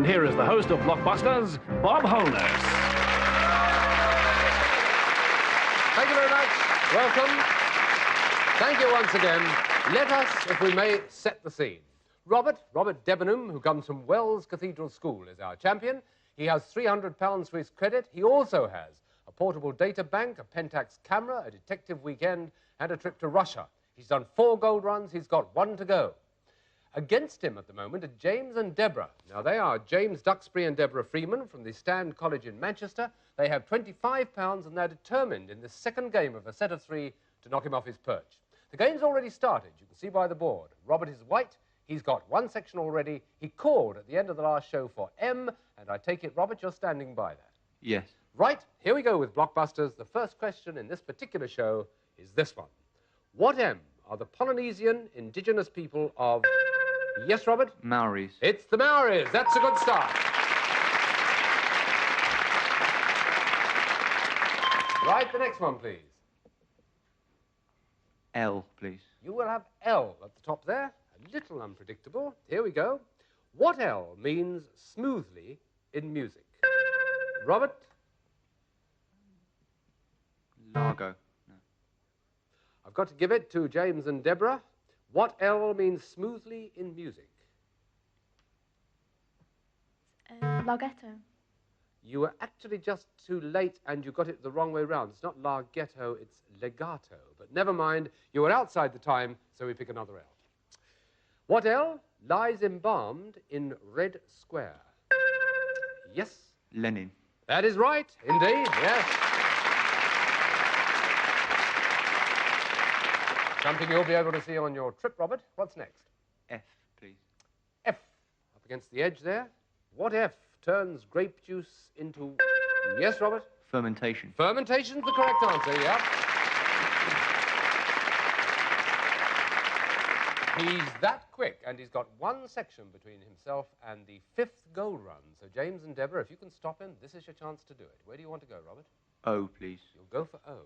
here is the host of Blockbusters, Bob Holness. Thank you very much. Welcome. Thank you once again. Let us, if we may, set the scene. Robert Debenham, who comes from Wells Cathedral School, is our champion. He has £300 for his credit. He also has a portable data bank, a Pentax camera, a detective weekend, and a trip to Russia. He's done 4 gold runs. He's got 1 to go. Against him at the moment are James and Deborah. Now, they are James Duxbury and Deborah Freeman from the Stand College in Manchester. They have £25 and they're determined in this second game of a set of 3 to knock him off his perch. The game's already started, you can see by the board. Robert is white. He's got 1 section already. He called at the end of the last show for M, and I take it, Robert, you're standing by that. Yes. Right, here we go with Blockbusters. The first question in this particular show is this one. What M are the Polynesian indigenous people of... Yes, Robert? Maoris. It's the Maoris. That's a good start. Right, the next one, please. L, please. You will have L at the top there. A little unpredictable. Here we go. What L means smoothly in music? Robert? Largo. No. I've got to give it to James and Deborah. What L means smoothly in music? Larghetto. You were actually just too late and you got it the wrong way round. It's not larghetto, it's legato. But never mind, you were outside the time, so we pick another L. What L lies embalmed in Red Square? Yes? Lenin. That is right, indeed, yes. Something you'll be able to see on your trip, Robert. What's next? F, please. F. Up against the edge there. What F turns grape juice into... Yes, Robert? Fermentation. Fermentation's the correct answer, yeah. He's that quick, and he's got 1 section between himself and the 5th goal run. So, James and Deborah, if you can stop him, this is your chance to do it. Where do you want to go, Robert? O, please. You'll go for O.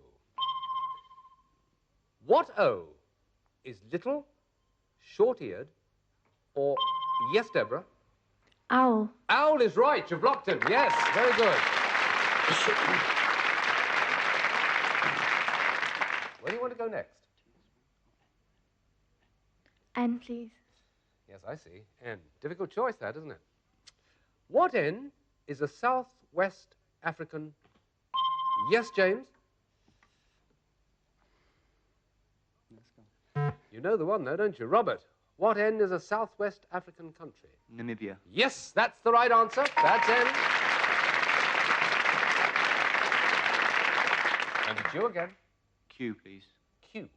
What O is little, short-eared, or... Yes, Deborah? Owl. Owl is right. You've blocked him. Yes, very good. Where do you want to go next? N, please. Yes, I see. N. Difficult choice, that, isn't it? What N is a southwest African... Yes, James? You know the one, though, don't you? Robert, what N is a southwest African country? Namibia. Yes, that's the right answer. That's N. And it's you again. Q, please. Q.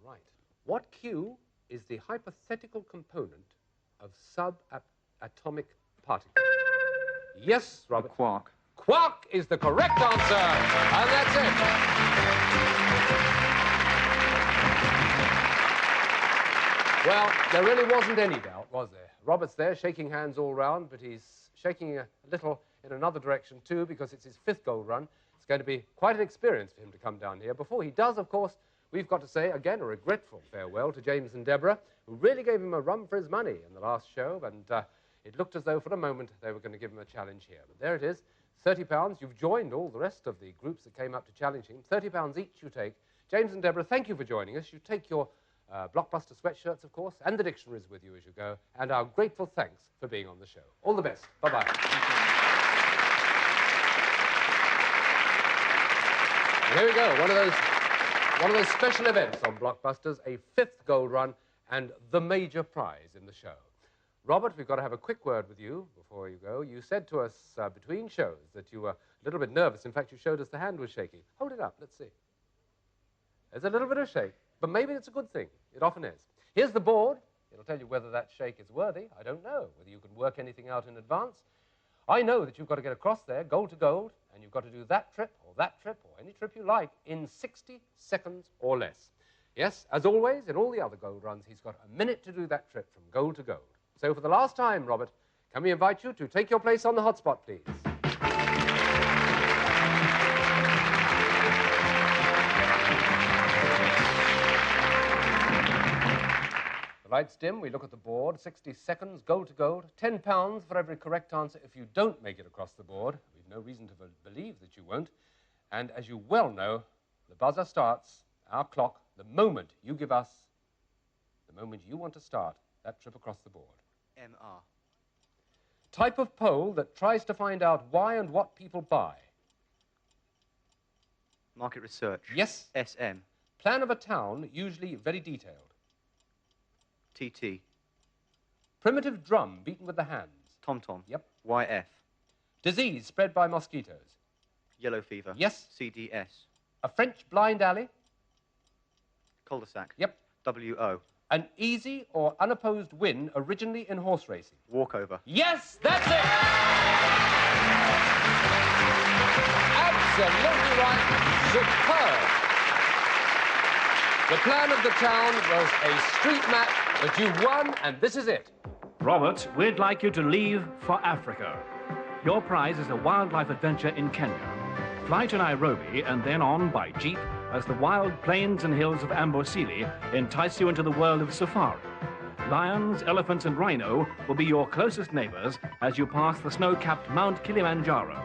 Right. What Q is the hypothetical component of subatomic particles? Yes, A Robert. quark. Quark is the correct answer. And that's it. Well, there really wasn't any doubt, was there? Robert's there, shaking hands all round, but he's shaking a little in another direction too, because it's his 5th goal run. It's going to be quite an experience for him to come down here. Before he does, of course, we've got to say, again, a regretful farewell to James and Deborah, who really gave him a run for his money in the last show, and it looked as though for a moment they were going to give him a challenge here. But there it is, £30. You've joined all the rest of the groups that came up to challenge him. £30 each you take. James and Deborah, thank you for joining us. You take your Blockbuster sweatshirts, of course, and the dictionaries with you as you go, and our grateful thanks for being on the show. All the best. Bye-bye. And here we go, one of those special events on Blockbusters, a 5th gold run and the major prize in the show. Robert, we've got to have a quick word with you before you go. You said to us between shows that you were a little bit nervous. In fact, you showed us the hand was shaking. Hold it up, let's see. There's a little bit of shake, but maybe it's a good thing. It often is. Here's the board. It'll tell you whether that shake is worthy. I don't know whether you can work anything out in advance. I know that you've got to get across there, gold to gold, and you've got to do that trip or any trip you like in 60 seconds or less. Yes, as always, in all the other gold runs, he's got a minute to do that trip from gold to gold. So for the last time, Robert, can we invite you to take your place on the hotspot, please? lights dim, we look at the board. 60 seconds, goal to goal. £10 for every correct answer if you don't make it across the board. We've no reason to believe that you won't. And as you well know, the buzzer starts, our clock, the moment you give us, the moment you want to start that trip across the board. MR. Type of poll that tries to find out why and what people buy. Market research. Yes. SM. Plan of a town, usually very detailed. TT. Primitive drum beaten with the hands. TomTom. Yep. YF. Disease spread by mosquitoes. Yellow fever. Yes. CDS. A French blind alley. Cul-de-sac. Yep. WO. An easy or unopposed win originally in horse racing. Walkover. Yes, that's it! Absolutely right. Superb. The plan of the town was a street map, but you won, and this is it. Robert, we'd like you to leave for Africa. Your prize is a wildlife adventure in Kenya. Fly to Nairobi and then on by jeep as the wild plains and hills of Amboseli entice you into the world of safari. Lions, elephants and rhino will be your closest neighbors as you pass the snow-capped Mount Kilimanjaro.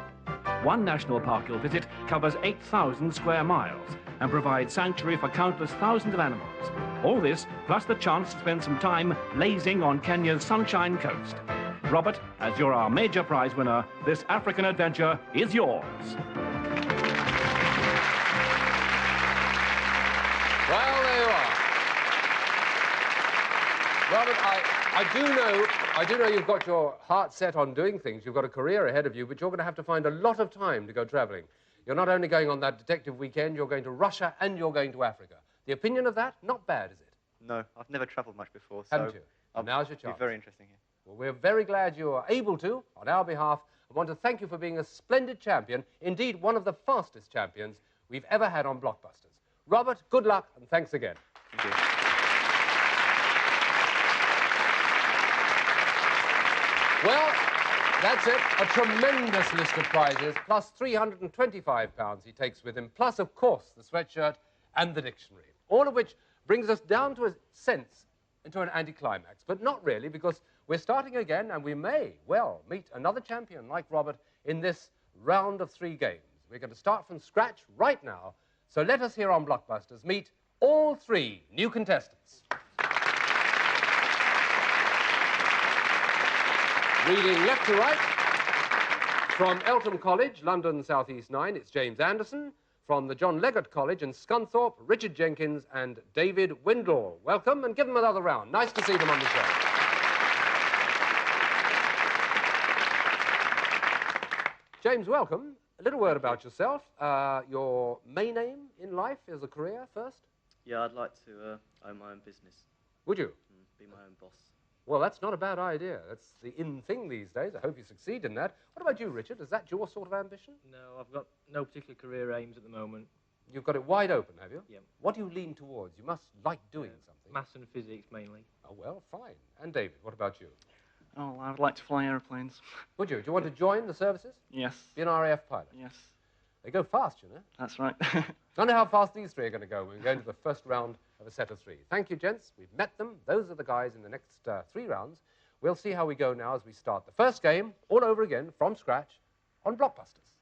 One national park you'll visit covers 8,000 square miles and provides sanctuary for countless thousands of animals. All this, plus the chance to spend some time lazing on Kenya's Sunshine Coast. Robert, as you're our major prize winner, this African adventure is yours. Well, there you are. Robert, I do know you've got your heart set on doing things. You've got a career ahead of you, but you're going to have to find a lot of time to go travelling. You're not only going on that detective weekend, you're going to Russia and you're going to Africa. The opinion of that? Not bad, is it? No, I've never travelled much before, so... Haven't you? Well, now's your chance. It'll be very interesting here. Well, we're very glad you are able to, on our behalf. I want to thank you for being a splendid champion, indeed one of the fastest champions we've ever had on Blockbusters. Robert, good luck and thanks again. Thank you. Well, that's it. A tremendous list of prizes, plus £325 he takes with him, plus, of course, the sweatshirt and the dictionary. All of which brings us down to a sense into an anticlimax. But not really, because we're starting again and we may, well, meet another champion like Robert in this round of 3 games. We're going to start from scratch right now. So let us here on Blockbusters meet all 3 new contestants. Reading left to right, from Eltham College, London South East 9, it's James Anderson. From the John Leggett College in Scunthorpe, Richard Jenkins and David Windlaw. Welcome, and give them another round. Nice to see them on the show. James, welcome. A little word about yourself. Your main aim in life as a career first? Yeah, I'd like to own my own business. Would you? Be my own boss. Well, that's not a bad idea. That's the in thing these days. I hope you succeed in that. What about you, Richard? Is that your sort of ambition? No, I've got no particular career aims at the moment. You've got it wide open, have you? Yeah. What do you lean towards? You must like doing something. Maths and physics, mainly. Oh, well, fine. And David, what about you? Oh, I would like to fly aeroplanes. Would you? Do you want to join the services? Yes. Be an RAF pilot? Yes. They go fast, you know. That's right. I wonder how fast these 3 are going to go. We're going to the first round of a set of 3. Thank you, gents. We've met them. Those are the guys in the next 3 rounds. We'll see how we go now as we start the first game all over again from scratch on Blockbusters.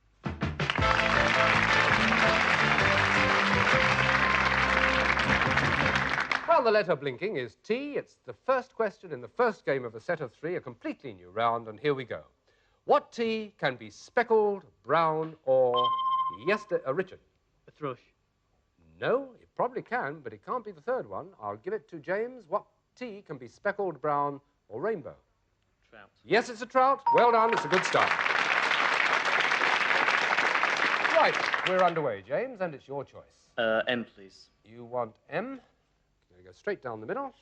Well, the letter blinking is T. It's the first question in the first game of a set of 3, a completely new round, and here we go. What T can be speckled, brown, or... Yes, Richard? A thrush. No, it probably can, but it can't be the third one. I'll give it to James. What T can be speckled, brown, or rainbow? Trout. Yes, it's a trout. Well done. It's a good start. Right, we're underway, James, and it's your choice. M, please. You want M? Going to go straight down the middle.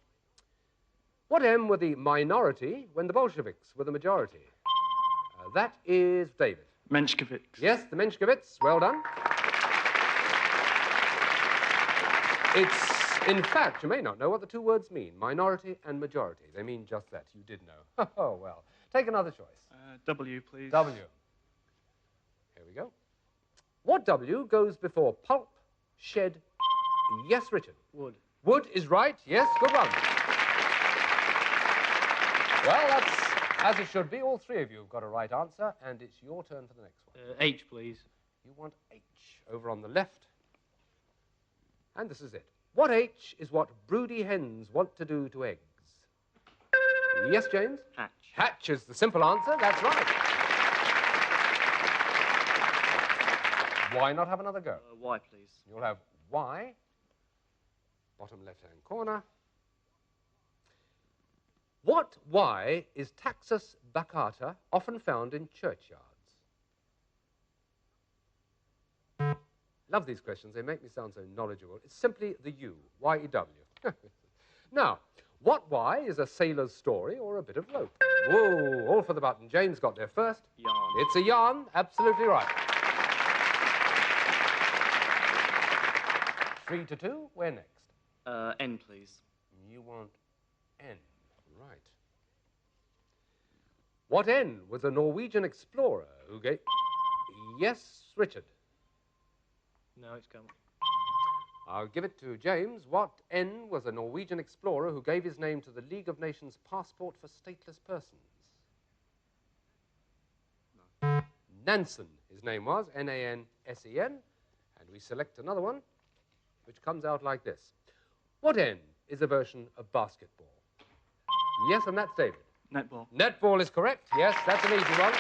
What M were the minority when the Bolsheviks were the majority? That is David. Menshkeviks. Yes, the Menshkeviks. Well done. It's, in fact, you may not know what the 2 words mean, minority and majority. They mean just that. You did know. Oh, well. Take another choice. W, please. W. Here we go. What W goes before pulp, shed? Yes, Richard. Wood. Wood is right. Yes, good one. Well, that's as it should be. All three of you have got a right answer, and it's your turn for the next one. H, please. You want H. Over on the left. And this is it. What H is what broody hens want to do to eggs? Yes, James? Hatch. Hatch is the simple answer. That's right. Why not have another go? Y, please. You'll have Y, bottom left-hand corner. What Y is Taxus baccata, often found in churchyards? Love these questions. They make me sound so knowledgeable. It's simply the U, Y-E-W. Now, what Y is a sailor's story or a bit of rope? Whoa, all for the button. James got there first. Yarn. It's a yarn. Absolutely right. 3-2. Where next? N, please. You want N. Right. What N was a Norwegian explorer who gave... Yes, Richard. No, it's come. I'll give it to James. What N was a Norwegian explorer who gave his name to the League of Nations passport for stateless persons? No. Nansen, his name was, Nansen. And we select another one, which comes out like this. What N is a version of basketball? Yes, and that's David. Netball. Netball is correct. Yes, that's an easy one.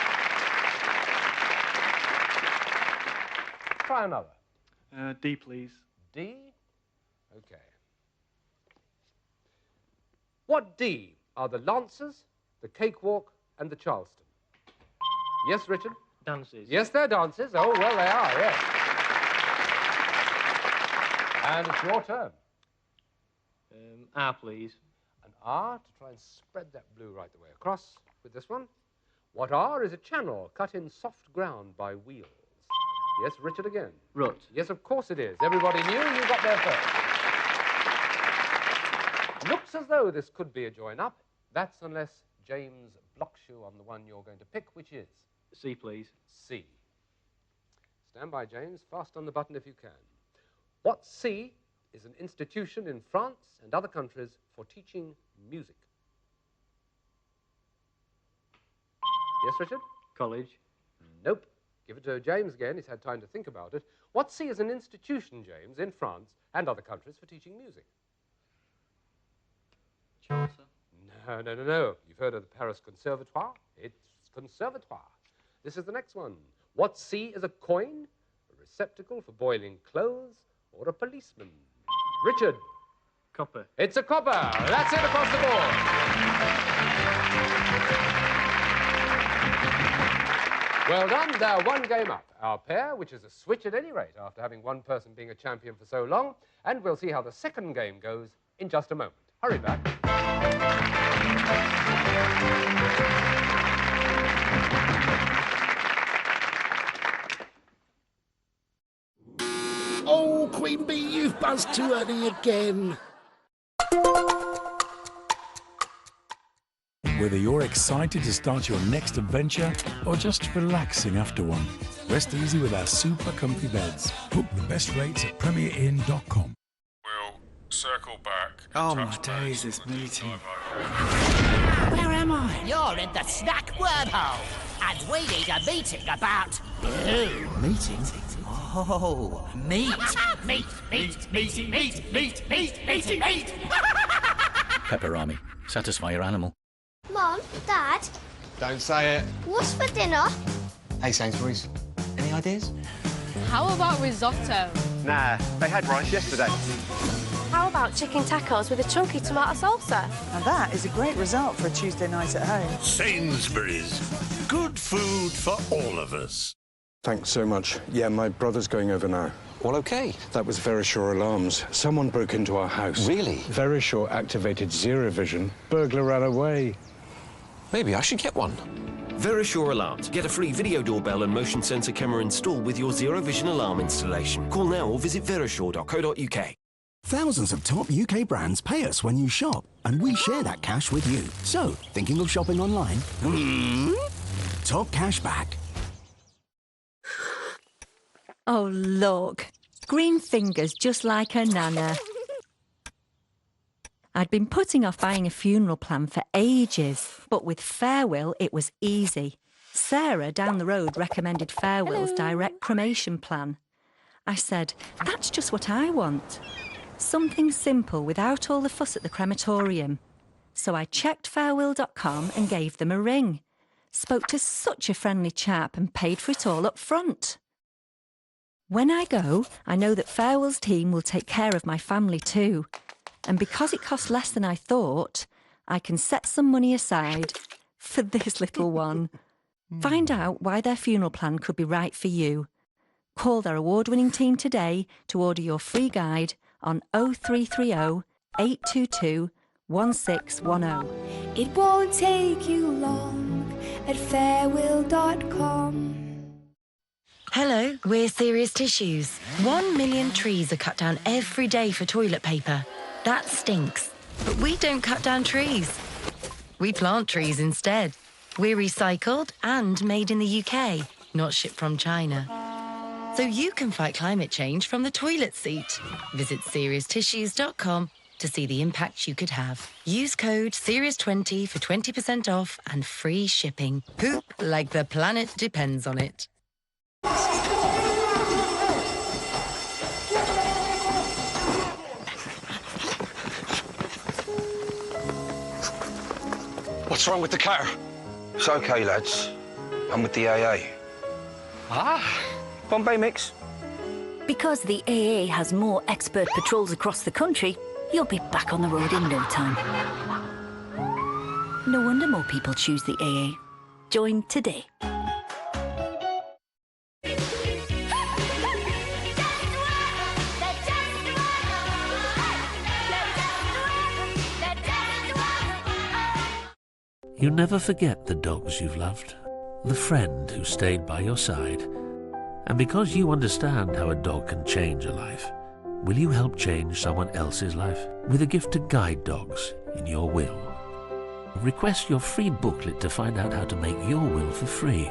Try another. D, please. D? Okay. What D are the Lancers, the Cakewalk, and the Charleston? Yes, Richard? Dances. Yes, they're dances. Oh, well, they are, yes. And it's your turn. R, please. An R to try and spread that blue right the way across with this one. What R is a channel cut in soft ground by wheels? Yes, Richard again. Rut. Yes, of course it is. Everybody knew. You got there first. Looks as though this could be a join-up. That's unless James blocks you on the one you're going to pick, which is... C, please. C. Stand by, James. Fast on the button if you can. What C is an institution in France and other countries for teaching music? Yes, Richard? College. Nope. Give it to James again. He's had time to think about it. What C is an institution, James, in France and other countries for teaching music? Charter. No. You've heard of the Paris Conservatoire? It's Conservatoire. This is the next one. What C is a coin, a receptacle for boiling clothes, or a policeman? Richard? Copper. It's a copper. That's it across the board. Well done. They're one game up. Our pair, which is a switch at any rate after having one person being a champion for so long. And we'll see how the second game goes in just a moment. Hurry back. Oh, Queen Bee, you've buzzed too early again. Whether you're excited to start your next adventure or just relaxing after one, rest easy with our super comfy beds. Book the best rates at premierinn.com. We'll circle back. Oh my days, this meeting. Where am I? You're in the snack wormhole, and we need a meeting about you. Meeting? Oh, meat. Meat. Pepperami. Satisfy your animal. Mom, Dad, Don't say it. what's for dinner? Hey, Sainsbury's. Any ideas? How about risotto? Nah, they had rice yesterday. How about chicken tacos with a chunky tomato salsa? And that is a great result for a Tuesday night at home. Sainsbury's. Good food for all of us. Thanks so much. Yeah, my brother's going over now. All okay? That was Verisure Alarms. Someone broke into our house. Really? Verisure activated Zero Vision. Burglar ran away. Maybe I should get one. Verisure Alarms. Get a free video doorbell and motion sensor camera installed with your Zero Vision alarm installation. Call now or visit verisure.co.uk. Thousands of top UK brands pay us when you shop, and we share that cash with you. So, thinking of shopping online? Top cash back. Oh, look. Green fingers just like her nana. I'd been putting off buying a funeral plan for ages, but with Fairwill it was easy. Sarah down the road recommended Fairwill's direct cremation plan. I said, that's just what I want. Something simple without all the fuss at the crematorium. So I checked Fairwill.com and gave them a ring. Spoke to such a friendly chap and paid for it all up front. When I go, I know that Fairwill's team will take care of my family too. And because it costs less than I thought, I can set some money aside for this little one. Find out why their funeral plan could be right for you. Call their award-winning team today to order your free guide on 0330 822 1610. It won't take you long at farewell.com. Hello, we're Serious Tissues. 1 million trees are cut down every day for toilet paper. That stinks. But we don't cut down trees. We plant trees instead. We're recycled and made in the UK, not shipped from China. So you can fight climate change from the toilet seat. Visit SeriousTissues.com to see the impact you could have. Use code SERIOUS20 for 20% off and free shipping. Poop like the planet depends on it. What's wrong with the car? It's okay, lads. I'm with the AA. Ah, Bombay mix. Because the AA has more expert patrols across the country, you'll be back on the road in no time. No wonder more people choose the AA. Join today. You never forget the dogs you've loved, the friend who stayed by your side. And because you understand how a dog can change a life, will you help change someone else's life with a gift to guide dogs in your will? Request your free booklet to find out how to make your will for free.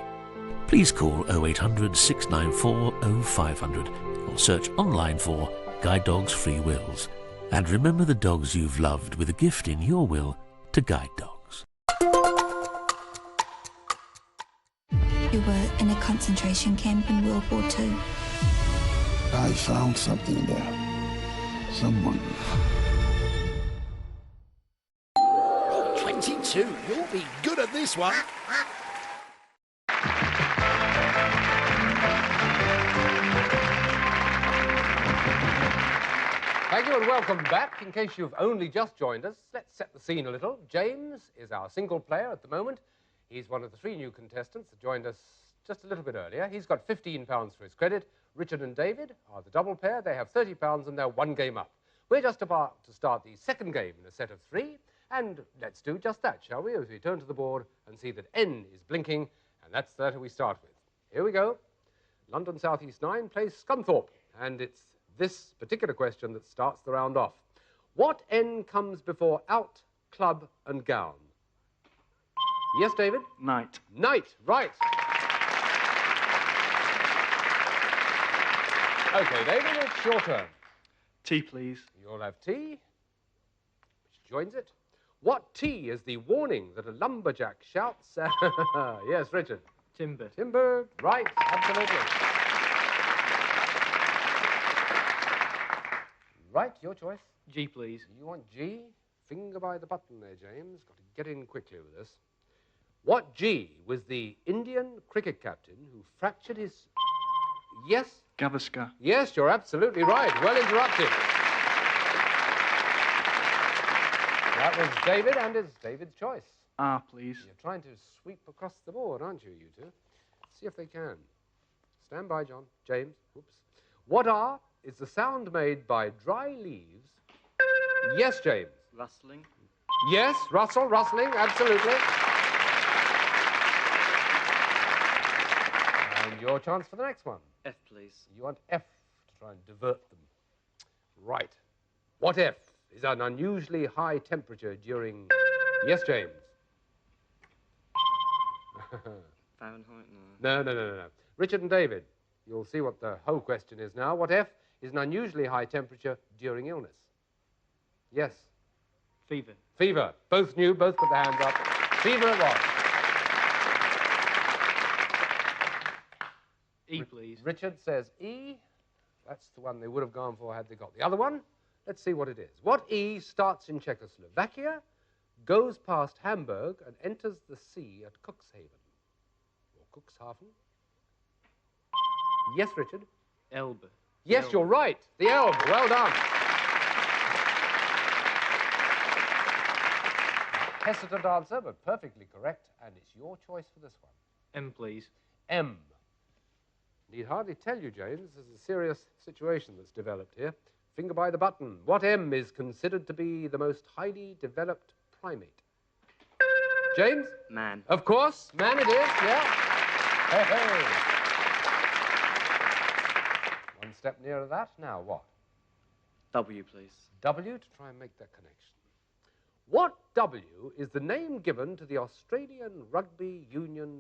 Please call 0800 694 0500 or search online for Guide Dogs Free Wills. And remember the dogs you've loved with a gift in your will to guide dogs. You were in a concentration camp in World War II. I found something there. Someone. 22, you'll be good at this one. Thank you and welcome back. In case you've only just joined us, let's set the scene a little. James is our single player at the moment. He's one of the 3 new contestants that joined us just a little bit earlier. He's got £15 for his credit. Richard and David are the double pair. They have £30 and they're 1 game up. We're just about to start the second game in a set of 3. And let's do just that, shall we? As we turn to the board and see that N is blinking. And that's the letter we start with. Here we go. London South East 9 plays Scunthorpe. And it's this particular question that starts the round off. What N comes before out, club and gown? Yes, David? Night. Night, right. OK, David, it's your turn. Tea, please. You'll have tea, which joins it. What T is the warning that a lumberjack shouts at... Yes, Richard. Timber. Timber, right, absolutely. Right, your choice. G, please. You want G? Finger by the button there, James. Got to get in quickly with this. What G was the Indian cricket captain who fractured his... Yes? Gavaskar. Yes, you're absolutely right. Well interrupted. That was David, and it's David's choice. R, please. You're trying to sweep across the board, aren't you, you two? See if they can. Stand by, John. James. Whoops. What R is the sound made by dry leaves? Yes, James. Rustling. Yes, rustling, absolutely. And your chance for the next one. F, please. You want F to try and divert them. Right. What F is an unusually high temperature during... Yes, James. Fahrenheit, No. Richard and David, you'll see what the whole question is now. What F is an unusually high temperature during illness? Yes. Fever. Fever. Both knew, both put their hands up. Fever it was. E, please. Richard says E. That's the one they would have gone for had they got the other one. Let's see what it is. What E starts in Czechoslovakia, goes past Hamburg, and enters the sea at Cuxhaven? Or Cuxhaven? Yes, Richard? Elbe. Yes, you're right. The Elbe. Well done. Hesitant answer, but perfectly correct, and it's your choice for this one. M, please. M. Need hardly tell you, James, there's a serious situation that's developed here. Finger by the button. What M is considered to be the most highly developed primate? James? Man. Of course. Man it is, yeah. Hey, hey. One step nearer that. Now what? W, please. W, to try and make that connection. What W is the name given to the Australian Rugby Union?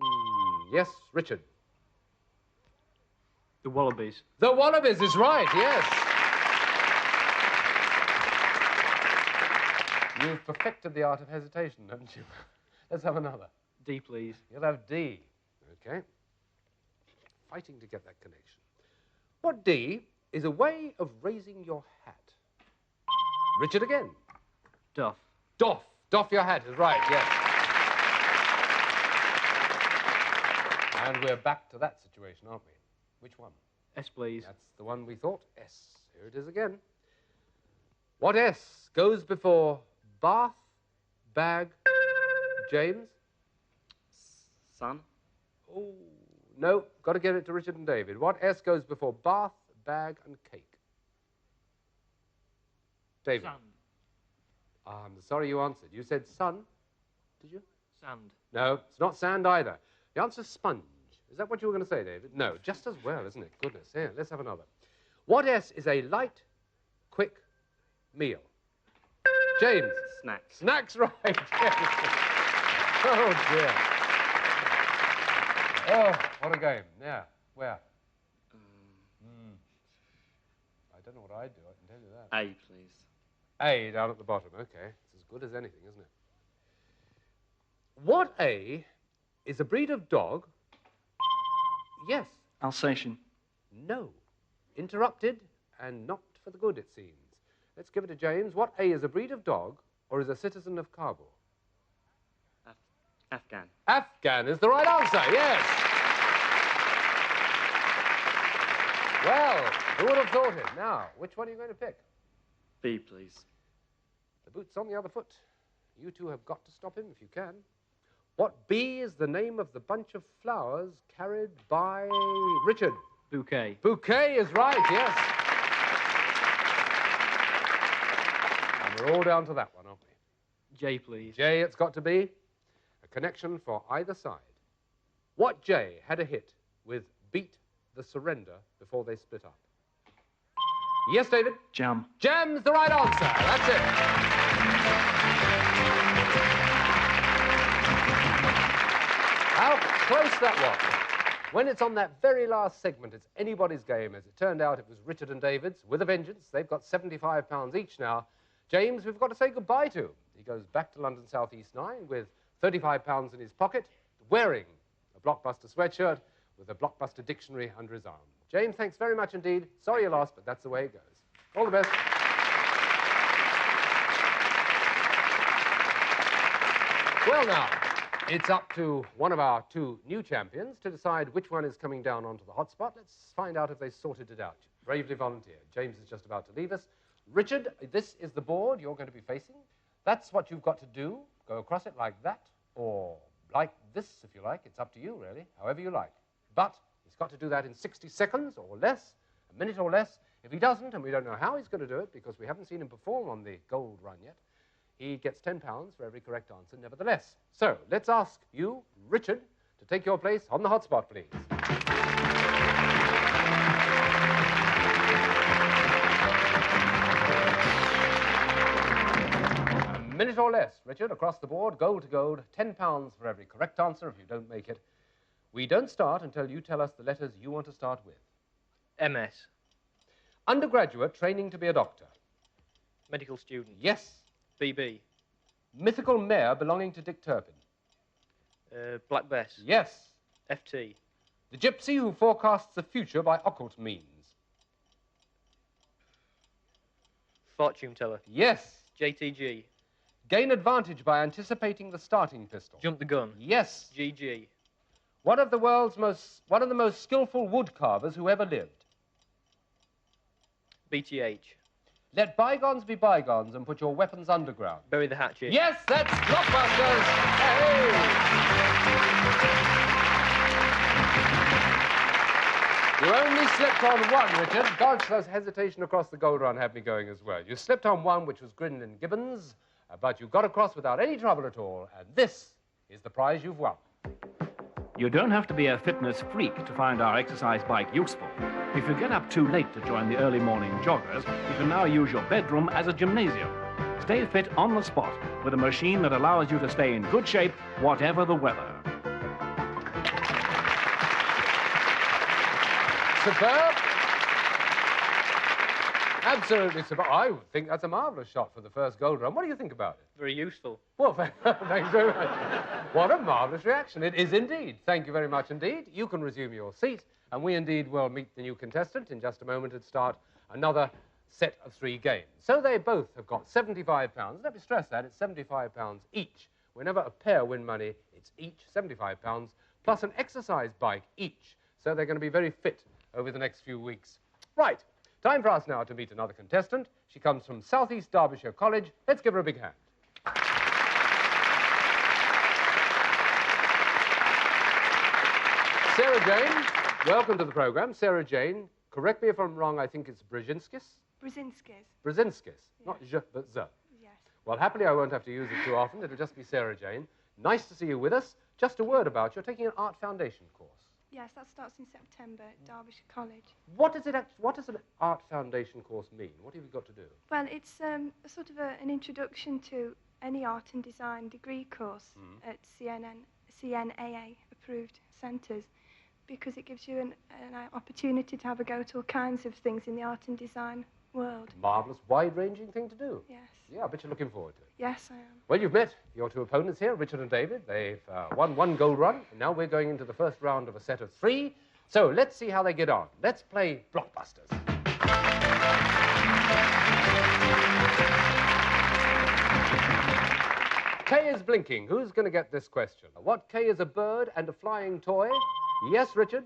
Yes, Richard. The Wallabies. The Wallabies is right, yes. You've perfected the art of hesitation, haven't you? Let's have another. D, please. You'll have D. Okay. Fighting to get that connection. What D is a way of raising your hat? Richard again. Doff. Doff. Doff your hat is right, yes. And we're back to that situation, aren't we? Which one? S, please. That's the one we thought. S. Here it is again. What S goes before bath, bag, James? Sun. Oh, no. Got to get it to Richard and David. What S goes before bath, bag, and cake? David. Sun. I'm sorry you answered. You said sun, did you? Sand. No, it's not sand either. The answer's sponge. Is that what you were going to say, David? No, just as well, isn't it? Goodness. Here, let's have another. What S is a light, quick meal? James. Snacks. Snacks, right. Yes. Oh, dear. Oh, what a game. Yeah. Where? I don't know what I'd do, I can tell you that. A, please. A down at the bottom. Okay. It's as good as anything, isn't it? What A is a breed of dog? Yes. Alsatian. No. Interrupted and not for the good, it seems. Let's give it to James. What A is a breed of dog or is a citizen of Kabul? Afghan. Afghan is the right answer, yes. Well, who would have thought it? Now, which one are you going to pick? B, please. The boot's on the other foot. You two have got to stop him if you can. What B is the name of the bunch of flowers carried by Richard? Bouquet. Bouquet is right, yes. And we're all down to that one, aren't we? J, please. J, it's got to be. A connection for either side. What J had a hit with Beat the Surrender before they split up? Yes, David? Jam. Jam's the right answer. That's it. How close that was. When it's on that very last segment, it's anybody's game. As it turned out, it was Richard and David's with a vengeance. They've got £75 each now. James, we've got to say goodbye to. He goes back to London South East 9 with £35 in his pocket, wearing a Blockbuster sweatshirt with a Blockbuster dictionary under his arm. James, thanks very much indeed. Sorry you lost, but that's the way it goes. All the best. Well, now, it's up to one of our two new champions to decide which one is coming down onto the hotspot. Let's find out if they sorted it out. Bravely volunteered. James is just about to leave us. Richard, this is the board you're going to be facing. That's what you've got to do. Go across it like that, or like this, if you like. It's up to you, really, however you like. But he's got to do that in 60 seconds or less, a minute or less. If he doesn't, and we don't know how he's going to do it because we haven't seen him perform on the gold run yet, he gets £10 for every correct answer nevertheless. So let's ask you, Richard, to take your place on the hotspot, please. A minute or less, Richard, across the board, gold to gold, £10 for every correct answer if you don't make it. We don't start until you tell us the letters you want to start with. MS. Undergraduate training to be a doctor. Medical student. Yes. BB. Mythical mare belonging to Dick Turpin. Black Bess. Yes. FT. The gypsy who forecasts the future by occult means. Fortune teller. Yes. JTG. Gain advantage by anticipating the starting pistol. Jump the gun. Yes. GG. One of the most skillful wood carvers who ever lived. BTH. Let bygones be bygones and put your weapons underground. Bury the hatchet. Yes, that's Blockbusters! Hey! You only slipped on one, Richard. Gosh, those hesitation across the gold run had me going as well. You slipped on one, which was Grin and Gibbons, but you got across without any trouble at all, and this is the prize you've won. You don't have to be a fitness freak to find our exercise bike useful. If you get up too late to join the early morning joggers, you can now use your bedroom as a gymnasium. Stay fit on the spot with a machine that allows you to stay in good shape, whatever the weather. Superb. Absolutely superb. I think that's a marvellous shot for the first gold run. What do you think about it? Very useful. Well, thanks very much. What a marvellous reaction. It is indeed. Thank you very much indeed. You can resume your seat, and we indeed will meet the new contestant in just a moment and start another set of 3 games. So they both have got £75. Let me stress that. It's £75 each. Whenever a pair win money, it's each £75, plus an exercise bike each. So they're going to be very fit over the next few weeks. Right. Time for us now to meet another contestant. She comes from South East Derbyshire College. Let's give her a big hand. Sarah Jane, welcome to the programme. Sarah Jane, correct me if I'm wrong, I think it's Brzezinskis? Brzezinskis. Not Z, but Z. Yes. Well, happily I won't have to use it too often. It'll just be Sarah Jane. Nice to see you with us. Just a word about you're taking an art foundation course. Yes, that starts in September at Derbyshire College. What does an art foundation course mean? What have you got to do? Well, it's sort of an introduction to any art and design degree course at CNAA approved centres, because it gives you an opportunity to have a go to all kinds of things in the art and design world. Marvellous, wide-ranging thing to do. Yes. Yeah, I bet you're looking forward to it. Yes, I am. Well, you've met your 2 opponents here, Richard and David. They've won 1 gold run, and now we're going into the first round of a set of 3. So let's see how they get on. Let's play Blockbusters. K is blinking. Who's going to get this question? What K is a bird and a flying toy? Yes, Richard?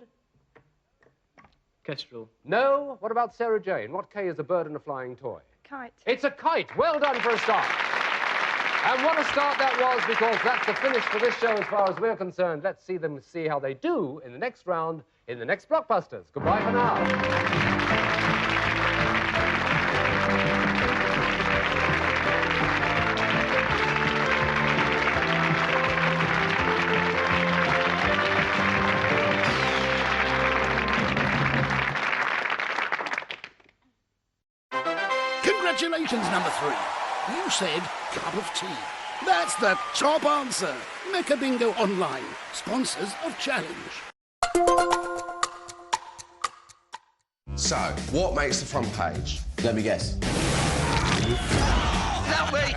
Kestrel. No. What about Sarah Jane? What K is a bird and a flying toy? Kite. It's a kite. Well done for a start. And what a start that was, because that's the finish for this show as far as we're concerned. Let's see them see how they do in the next round, in the next Blockbusters. Goodbye for now. Congratulations, number 3. You said cup of tea. That's the top answer. Mecca Bingo Online, sponsors of Challenge. So, what makes the front page? Let me guess. Help me!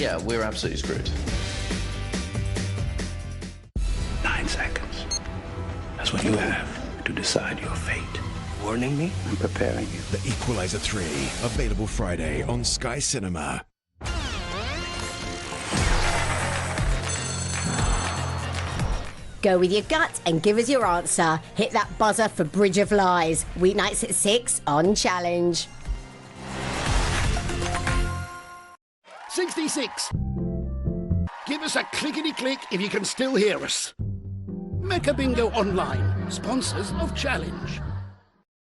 Yeah, we're absolutely screwed. 9 seconds. That's what you have to decide your fate. Warning me, I'm preparing you. The Equalizer 3, available Friday on Sky Cinema. Go with your gut and give us your answer. Hit that buzzer for Bridge of Lies. Weeknights at 6 on Challenge. 66. Give us a clickety-click if you can still hear us. Mecca Bingo Online, sponsors of Challenge.